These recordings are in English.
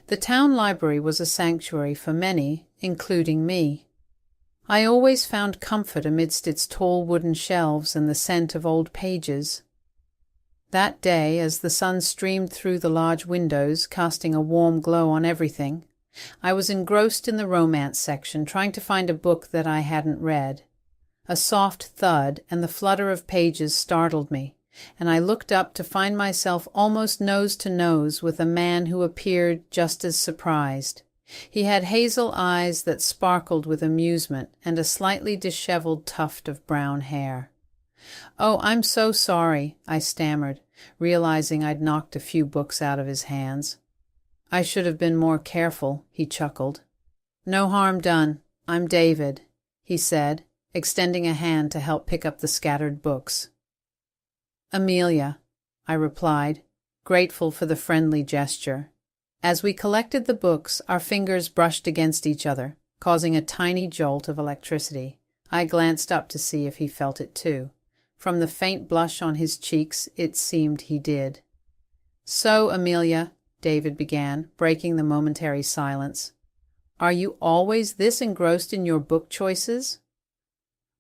The town library was a sanctuary for many, including me. I always found comfort amidst its tall wooden shelves and the scent of old pages. That day, as the sun streamed through the large windows, casting a warm glow on everything, I was engrossed in the romance section, trying to find a book that I hadn't read. A soft thud and the flutter of pages startled me, and I looked up to find myself almost nose to nose with a man who appeared just as surprised. He had hazel eyes that sparkled with amusement and a slightly disheveled tuft of brown hair. "Oh, I'm so sorry," I stammered, realizing I'd knocked a few books out of his hands. "I should have been more careful," he chuckled. "No harm done. I'm David," he said, extending a hand to help pick up the scattered books. "Amelia," I replied, grateful for the friendly gesture. As we collected the books, our fingers brushed against each other, causing a tiny jolt of electricity. I glanced up to see if he felt it too. From the faint blush on his cheeks, it seemed he did. "So, Amelia," David began, breaking the momentary silence, "are you always this engrossed in your book choices?"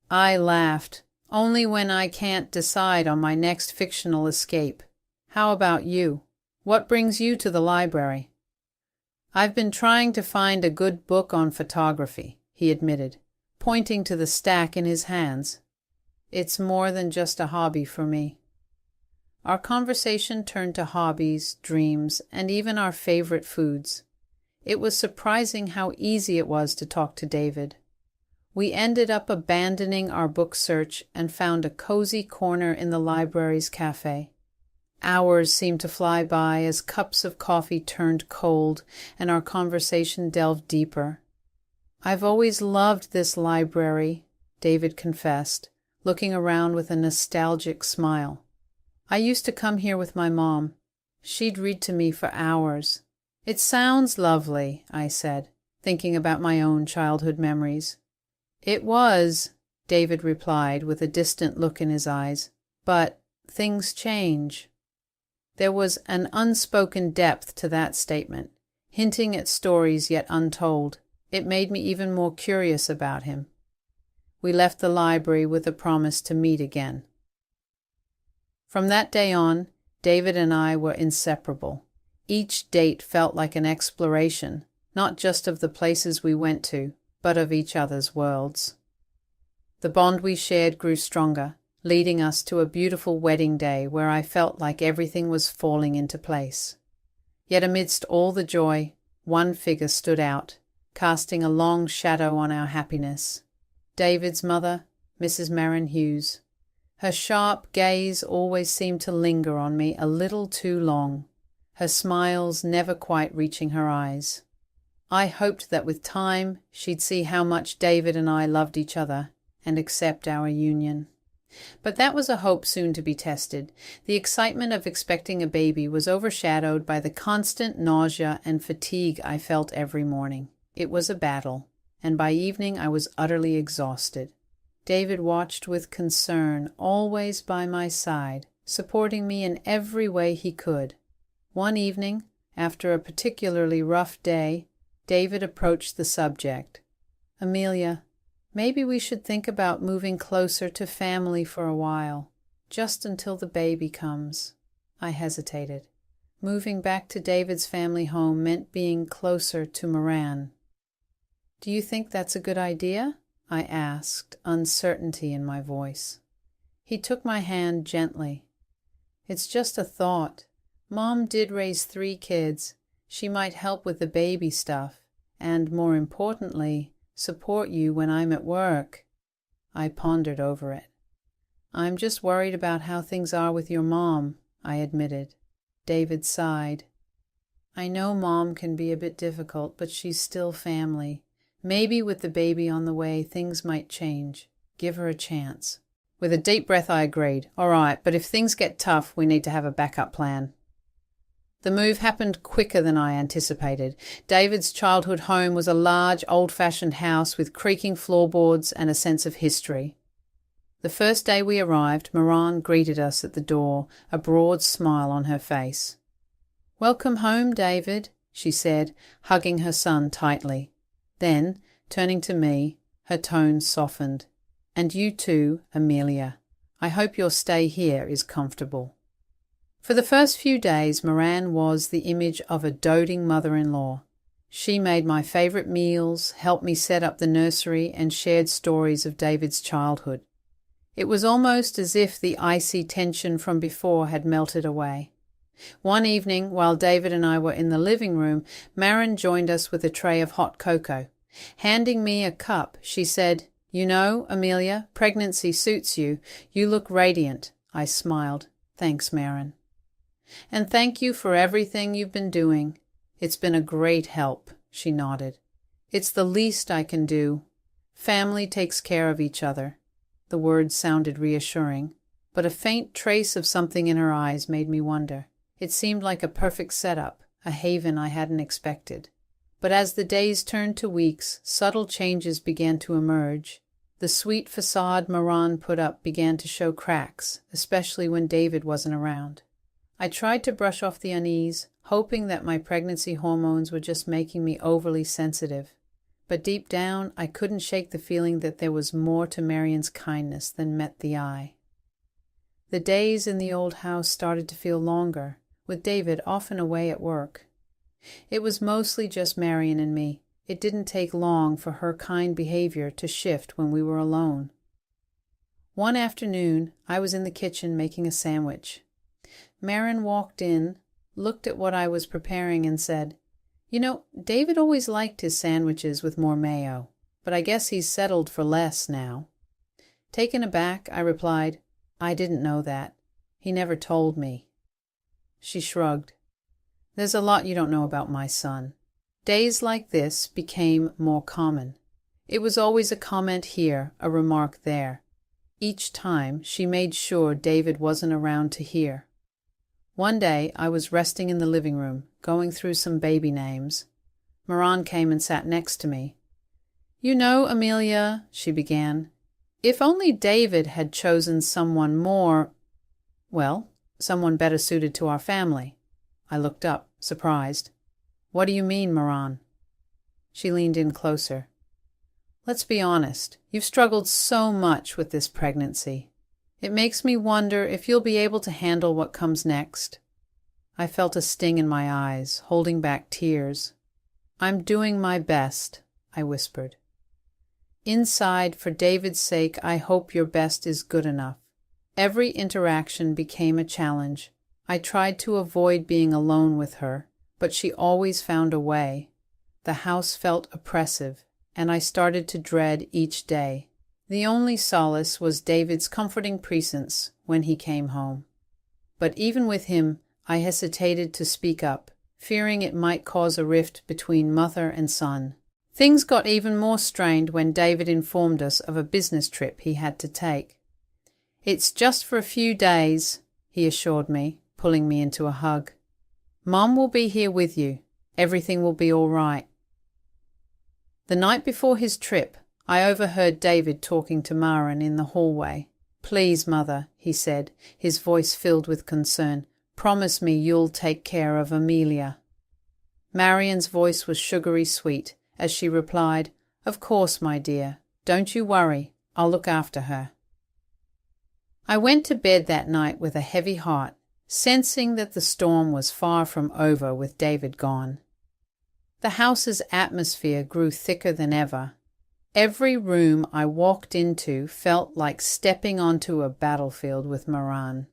I laughed. "Only when I can't decide on my next fictional escape. How about you? What brings you to the library?" "I've been trying to find a good book on photography," he admitted, pointing to the stack in his hands. "It's more than just a hobby for me." Our conversation turned to hobbies, dreams, and even our favorite foods. It was surprising how easy it was to talk to David. We ended up abandoning our book search and found a cozy corner in the library's cafe. Hours seemed to fly by as cups of coffee turned cold and our conversation delved deeper. "I've always loved this library," David confessed, looking around with a nostalgic smile. "I used to come here with my mom. She'd read to me for hours." "It sounds lovely," I said, thinking about my own childhood memories. "It was," David replied with a distant look in his eyes, "but things change." There was an unspoken depth to that statement, hinting at stories yet untold. It made me even more curious about him. We left the library with a promise to meet again. From that day on, David and I were inseparable. Each date felt like an exploration, not just of the places we went to, but of each other's worlds. The bond we shared grew stronger, leading us to a beautiful wedding day where I felt like everything was falling into place. Yet amidst all the joy, one figure stood out, casting a long shadow on our happiness. David's mother, Mrs. Merrin Hughes. Her sharp gaze always seemed to linger on me a little too long, her smiles never quite reaching her eyes. I hoped that with time she'd see how much David and I loved each other and accept our union. But that was a hope soon to be tested. The excitement of expecting a baby was overshadowed by the constant nausea and fatigue I felt every morning. It was a battle, and by evening I was utterly exhausted. David watched with concern, always by my side, supporting me in every way he could. One evening, after a particularly rough day, David approached the subject. "Amelia, maybe we should think about moving closer to family for a while, just until the baby comes." I hesitated. Moving back to David's family home meant being closer to Moran. "Do you think that's a good idea?" I asked, uncertainty in my voice. He took my hand gently. "It's just a thought. Mom did raise 3 kids. She might help with the baby stuff, and, more importantly, support you when I'm at work." I pondered over it. "I'm just worried about how things are with your mom," I admitted. David sighed. "I know Mom can be a bit difficult, but she's still family. Maybe with the baby on the way, things might change. Give her a chance." With a deep breath, I agreed. "All right, but if things get tough, we need to have a backup plan." The move happened quicker than I anticipated. David's childhood home was a large, old-fashioned house with creaking floorboards and a sense of history. The first day we arrived, Moran greeted us at the door, a broad smile on her face. "Welcome home, David," she said, hugging her son tightly. Then, turning to me, her tone softened. And you too, Amelia. I hope your stay here is comfortable. For the first few days, Moran was the image of a doting mother-in-law. She made my favourite meals, helped me set up the nursery, and shared stories of David's childhood. It was almost as if the icy tension from before had melted away. One evening, while David and I were in the living room, Marin joined us with a tray of hot cocoa. Handing me a cup, she said, "You know, Amelia, pregnancy suits you. You look radiant." I smiled. "Thanks, Marin." "And thank you for everything you've been doing. It's been a great help," she nodded. "It's the least I can do. Family takes care of each other." The words sounded reassuring, but a faint trace of something in her eyes made me wonder. It seemed like a perfect setup, a haven I hadn't expected. But as the days turned to weeks, subtle changes began to emerge. The sweet facade Moran put up began to show cracks, especially when David wasn't around. I tried to brush off the unease, hoping that my pregnancy hormones were just making me overly sensitive. But deep down, I couldn't shake the feeling that there was more to Marian's kindness than met the eye. The days in the old house started to feel longer, with David often away at work. It was mostly just Marian and me. It didn't take long for her kind behavior to shift when we were alone. One afternoon, I was in the kitchen making a sandwich. Marin walked in, looked at what I was preparing, and said, "You know, David always liked his sandwiches with more mayo, but I guess he's settled for less now." Taken aback, I replied, "I didn't know that. He never told me." She shrugged. "There's a lot you don't know about my son." Days like this became more common. It was always a comment here, a remark there. Each time, she made sure David wasn't around to hear. One day, I was resting in the living room, going through some baby names. Moran came and sat next to me. "You know, Amelia," she began, "if only David had chosen someone someone better suited to our family." I looked up, surprised. "What do you mean, Moran?" She leaned in closer. "Let's be honest. You've struggled so much with this pregnancy. It makes me wonder if you'll be able to handle what comes next." I felt a sting in my eyes, holding back tears. "I'm doing my best," I whispered. Inside, for David's sake, I hope your best is good enough. Every interaction became a challenge. I tried to avoid being alone with her, but she always found a way. The house felt oppressive, and I started to dread each day. The only solace was David's comforting presence when he came home. But even with him, I hesitated to speak up, fearing it might cause a rift between mother and son. Things got even more strained when David informed us of a business trip he had to take. "It's just for a few days," he assured me, pulling me into a hug. "Mom will be here with you. Everything will be all right." The night before his trip, I overheard David talking to Marin in the hallway. "Please, Mother," he said, his voice filled with concern, "promise me you'll take care of Amelia." Marian's voice was sugary sweet as she replied, "Of course, my dear. Don't you worry. I'll look after her." I went to bed that night with a heavy heart, sensing that the storm was far from over with David gone. The house's atmosphere grew thicker than ever. Every room I walked into felt like stepping onto a battlefield with Moran.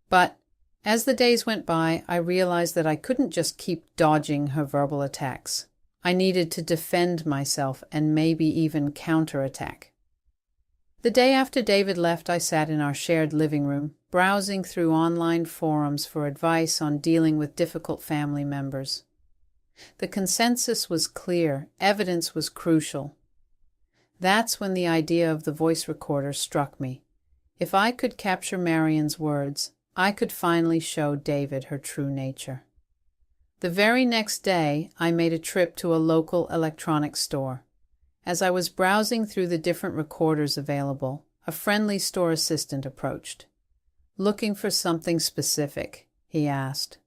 But as the days went by, I realized that I couldn't just keep dodging her verbal attacks. I needed to defend myself and maybe even counterattack. The day after David left, I sat in our shared living room, browsing through online forums for advice on dealing with difficult family members. The consensus was clear, evidence was crucial. That's when the idea of the voice recorder struck me. If I could capture Marian's words, I could finally show David her true nature. The very next day, I made a trip to a local electronics store. As I was browsing through the different recorders available, a friendly store assistant approached. "Looking for something specific?" he asked.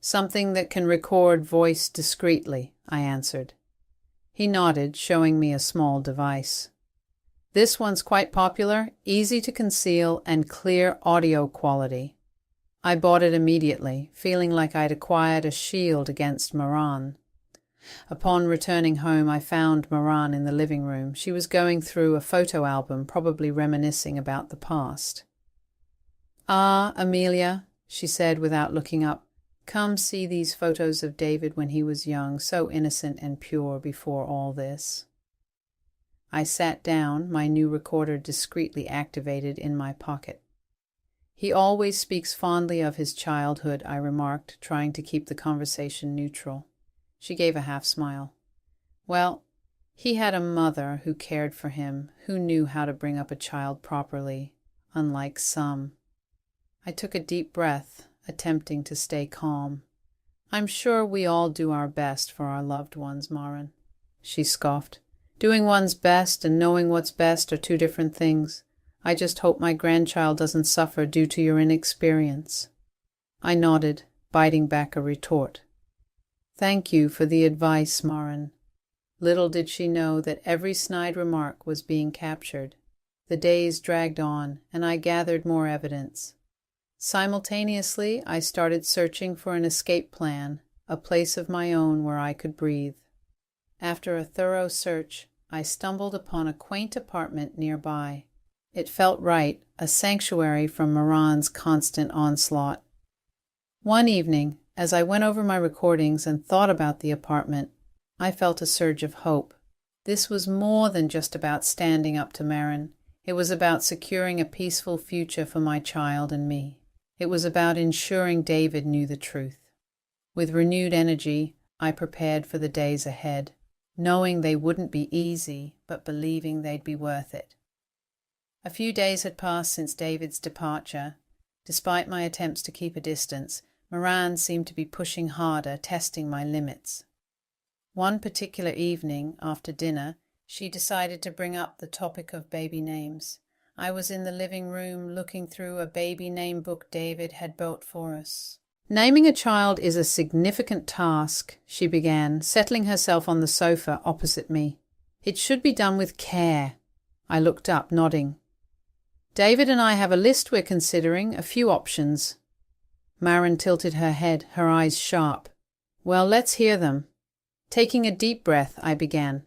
Something that can record voice discreetly, I answered. He nodded, showing me a small device. This one's quite popular, easy to conceal, and clear audio quality. I bought it immediately, feeling like I'd acquired a shield against Moran. Upon returning home, I found Moran in the living room. She was going through a photo album, probably reminiscing about the past. "Ah, Amelia," she said without looking up, "come see these photos of David when he was young, so innocent and pure before all this." I sat down, my new recorder discreetly activated in my pocket. "He always speaks fondly of his childhood," I remarked, trying to keep the conversation neutral. She gave a half-smile. "Well, he had a mother who cared for him, who knew how to bring up a child properly, unlike some." I took a deep breath, attempting to stay calm. "I'm sure we all do our best for our loved ones, Maren," she scoffed. "Doing one's best and knowing what's best are two different things. I just hope my grandchild doesn't suffer due to your inexperience." I nodded, biting back a retort. "Thank you for the advice, Maren." Little did she know that every snide remark was being captured. The days dragged on, and I gathered more evidence. Simultaneously, I started searching for an escape plan, a place of my own where I could breathe. After a thorough search, I stumbled upon a quaint apartment nearby. It felt right, a sanctuary from Moran's constant onslaught. One evening, as I went over my recordings and thought about the apartment, I felt a surge of hope. This was more than just about standing up to Maren. It was about securing a peaceful future for my child and me. It was about ensuring David knew the truth. With renewed energy, I prepared for the days ahead, knowing they wouldn't be easy, but believing they'd be worth it. A few days had passed since David's departure. Despite my attempts to keep a distance, Moran seemed to be pushing harder, testing my limits. One particular evening, after dinner, she decided to bring up the topic of baby names. I was in the living room looking through a baby name book David had built for us. "Naming a child is a significant task," she began, settling herself on the sofa opposite me. "It should be done with care." I looked up, nodding. "David and I have a list we're considering, a few options." Maren tilted her head, her eyes sharp. "Well, let's hear them." Taking a deep breath, I began.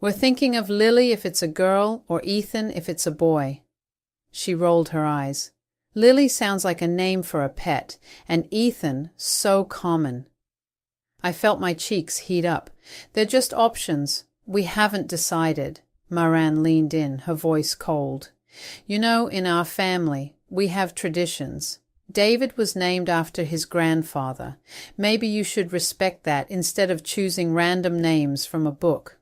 "We're thinking of Lily if it's a girl, or Ethan if it's a boy." She rolled her eyes. "Lily sounds like a name for a pet, and Ethan so common." I felt my cheeks heat up. "They're just options. We haven't decided." Maren leaned in, her voice cold. "You know, in our family, we have traditions. David was named after his grandfather. Maybe you should respect that instead of choosing random names from a book."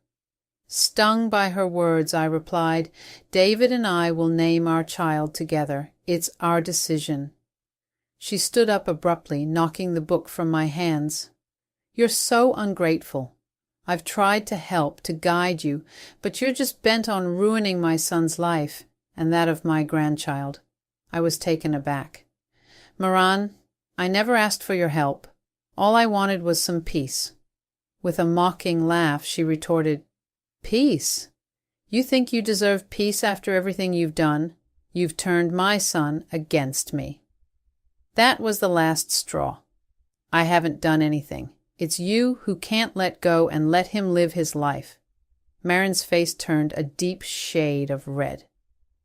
Stung by her words, I replied, "David and I will name our child together. It's our decision." She stood up abruptly, knocking the book from my hands. "You're so ungrateful. I've tried to help, to guide you, but you're just bent on ruining my son's life, and that of my grandchild." I was taken aback. "Moran, I never asked for your help. All I wanted was some peace." With a mocking laugh, she retorted, "Peace? You think you deserve peace after everything you've done? You've turned my son against me." That was the last straw. "I haven't done anything. It's you who can't let go and let him live his life." Maren's face turned a deep shade of red.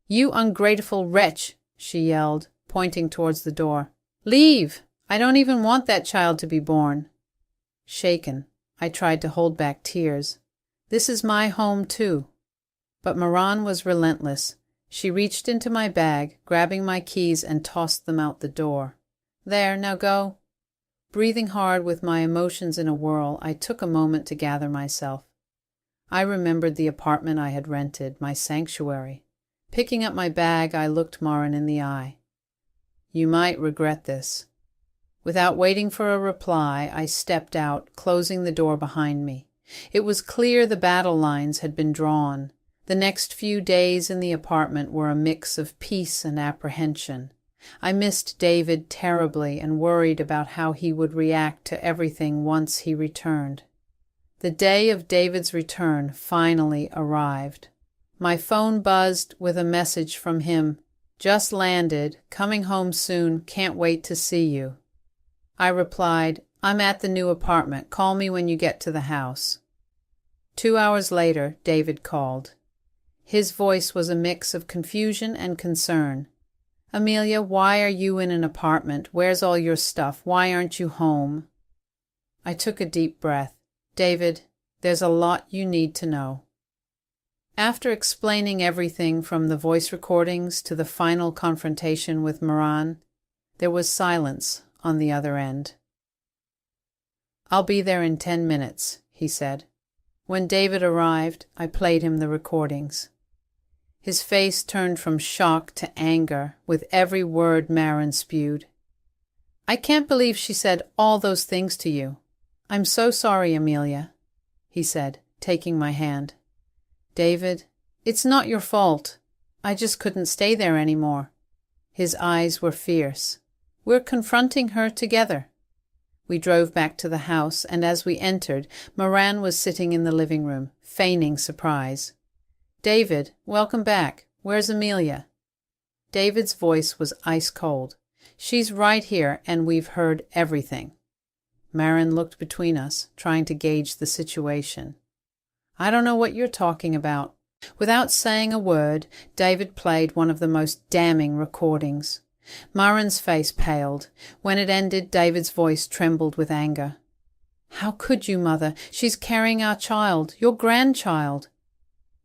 "You ungrateful wretch," she yelled, pointing towards the door. "Leave! I don't even want that child to be born." Shaken, I tried to hold back tears. This is my home too. But Moran was relentless. She reached into my bag, grabbing my keys, and tossed them out the door. "There, now go." Breathing hard with my emotions in a whirl, I took a moment to gather myself. I remembered the apartment I had rented, my sanctuary. Picking up my bag, I looked Maren in the eye. "You might regret this." Without waiting for a reply, I stepped out, closing the door behind me. It was clear the battle lines had been drawn. The next few days in the apartment were a mix of peace and apprehension. I missed David terribly and worried about how he would react to everything once he returned. The day of David's return finally arrived. My phone buzzed with a message from him. "Just landed, coming home soon, can't wait to see you." I replied, "I'm at the new apartment, call me when you get to the house." 2 hours later, David called. His voice was a mix of confusion and concern. "Amelia, why are you in an apartment? Where's all your stuff? Why aren't you home?" I took a deep breath. "David, there's a lot you need to know." After explaining everything from the voice recordings to the final confrontation with Moran, there was silence on the other end. "I'll be there in 10 minutes, he said. When David arrived, I played him the recordings. His face turned from shock to anger with every word Marin spewed. "I can't believe she said all those things to you. I'm so sorry, Amelia," he said, taking my hand. "David, it's not your fault. I just couldn't stay there anymore." His eyes were fierce. "We're confronting her together." We drove back to the house, and as we entered, Moran was sitting in the living room, feigning surprise. "David, welcome back. Where's Amelia?" David's voice was ice cold. "She's right here, and we've heard everything." Marin looked between us, trying to gauge the situation. "I don't know what you're talking about." Without saying a word, David played one of the most damning recordings. Marin's face paled. When it ended, David's voice trembled with anger. "How could you, Mother? She's carrying our child, your grandchild."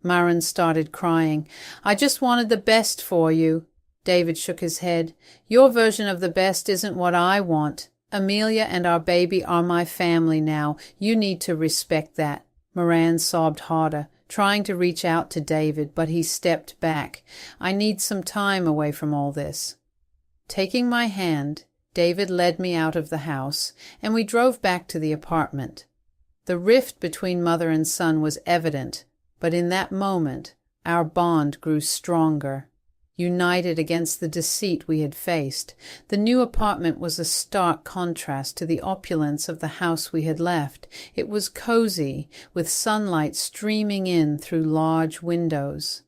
Marin started crying. "I just wanted the best for you." David shook his head. "Your version of the best isn't what I want. Amelia and our baby are my family now. You need to respect that." Moran sobbed harder, trying to reach out to David, but he stepped back. "I need some time away from all this." Taking my hand, David led me out of the house, and we drove back to the apartment. The rift between mother and son was evident, but in that moment, our bond grew stronger. United against the deceit we had faced, the new apartment was a stark contrast to the opulence of the house we had left. It was cozy, with sunlight streaming in through large windows.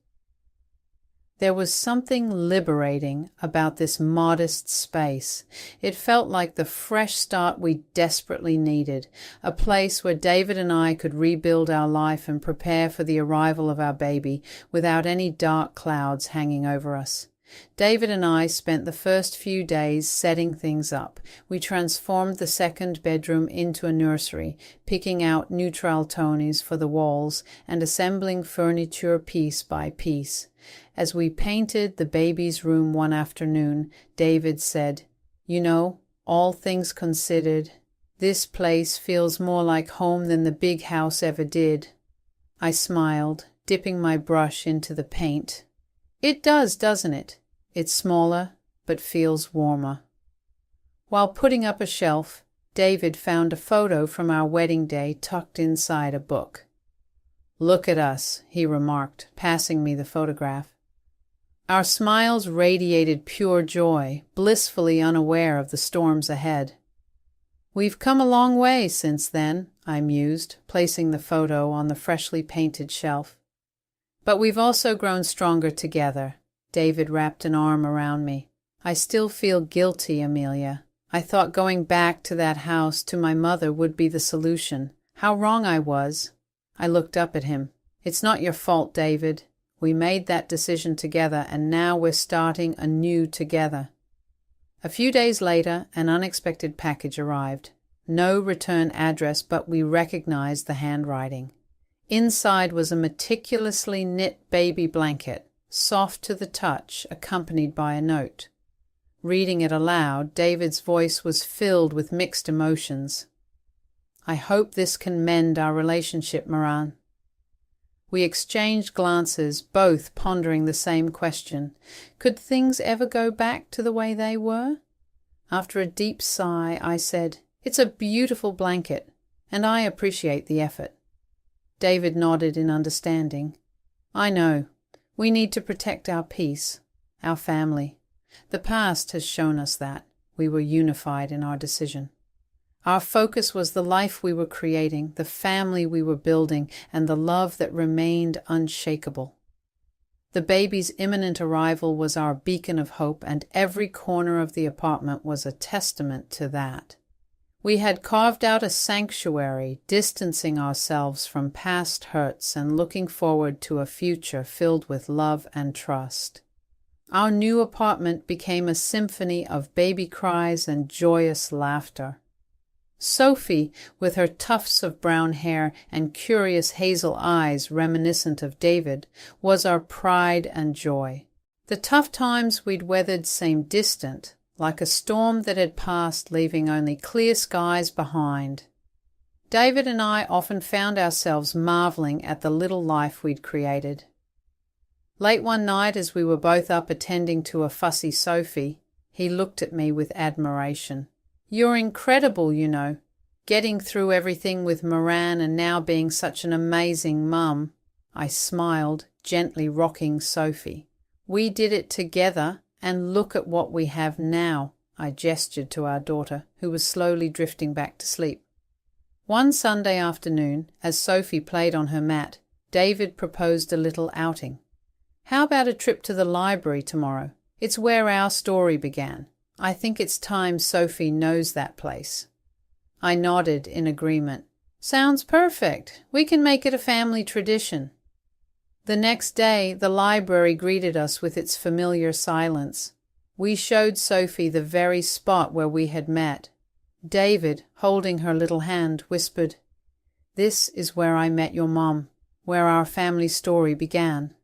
There was something liberating about this modest space. It felt like the fresh start we desperately needed, a place where David and I could rebuild our life and prepare for the arrival of our baby without any dark clouds hanging over us. David and I spent the first few days setting things up. We transformed the second bedroom into a nursery, picking out neutral tones for the walls and assembling furniture piece by piece. As we painted the baby's room one afternoon, David said, "You know, all things considered, this place feels more like home than the big house ever did." I smiled, dipping my brush into the paint. "It does, doesn't it? It's smaller, but feels warmer." While putting up a shelf, David found a photo from our wedding day tucked inside a book. "Look at us," he remarked, passing me the photograph. Our smiles radiated pure joy, blissfully unaware of the storms ahead. "We've come a long way since then," I mused, placing the photo on the freshly painted shelf. "But we've also grown stronger together." David wrapped an arm around me. "I still feel guilty, Amelia. I thought going back to that house to my mother would be the solution. How wrong I was." I looked up at him. "It's not your fault, David. We made that decision together, and now we're starting anew together." A few days later, an unexpected package arrived. No return address, but we recognized the handwriting. Inside was a meticulously knit baby blanket, soft to the touch, accompanied by a note. Reading it aloud, David's voice was filled with mixed emotions. "I hope this can mend our relationship, Moran." We exchanged glances, both pondering the same question. Could things ever go back to the way they were? After a deep sigh, I said, "It's a beautiful blanket, and I appreciate the effort." David nodded in understanding. "I know. We need to protect our peace, our family. The past has shown us that we were unified in our decision. Our focus was the life we were creating, the family we were building, and the love that remained unshakable. The baby's imminent arrival was our beacon of hope, and every corner of the apartment was a testament to that. We had carved out a sanctuary, distancing ourselves from past hurts and looking forward to a future filled with love and trust. Our new apartment became a symphony of baby cries and joyous laughter. Sophie, with her tufts of brown hair and curious hazel eyes reminiscent of David, was our pride and joy. The tough times we'd weathered seemed distant, like a storm that had passed, leaving only clear skies behind. David and I often found ourselves marveling at the little life we'd created. Late one night, as we were both up attending to a fussy Sophie, he looked at me with admiration. "You're incredible, you know, getting through everything with Moran and now being such an amazing mum." I smiled, gently rocking Sophie. "We did it together, and look at what we have now." I gestured to our daughter, who was slowly drifting back to sleep. One Sunday afternoon, as Sophie played on her mat, David proposed a little outing. "How about a trip to the library tomorrow? It's where our story began. I think it's time Sophie knows that place." I nodded in agreement. "Sounds perfect. We can make it a family tradition." The next day, the library greeted us with its familiar silence. We showed Sophie the very spot where we had met. David, holding her little hand, whispered, "This is where I met your mom, where our family story began."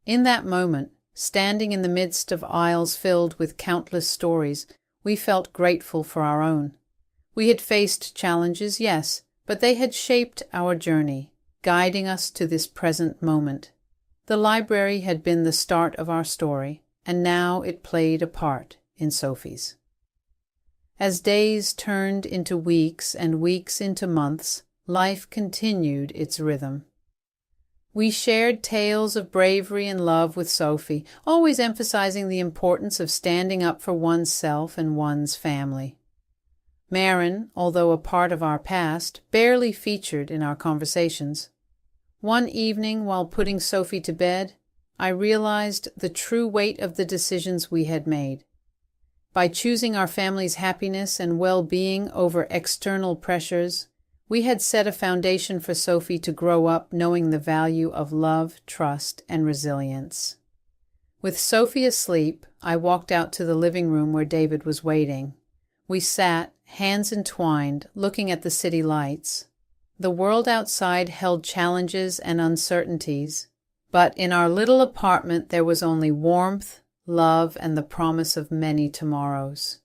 In that moment, standing in the midst of aisles filled with countless stories, we felt grateful for our own. We had faced challenges, yes, but they had shaped our journey, guiding us to this present moment. The library had been the start of our story, and now it played a part in Sophie's. As days turned into weeks and weeks into months, life continued its rhythm. We shared tales of bravery and love with Sophie, always emphasizing the importance of standing up for oneself and one's family. Marin, although a part of our past, barely featured in our conversations. One evening, while putting Sophie to bed, I realized the true weight of the decisions we had made. By choosing our family's happiness and well-being over external pressures, we had set a foundation for Sophie to grow up knowing the value of love, trust, and resilience. With Sophie asleep, I walked out to the living room where David was waiting. We sat, hands entwined, looking at the city lights. The world outside held challenges and uncertainties, but in our little apartment there was only warmth, love, and the promise of many tomorrows.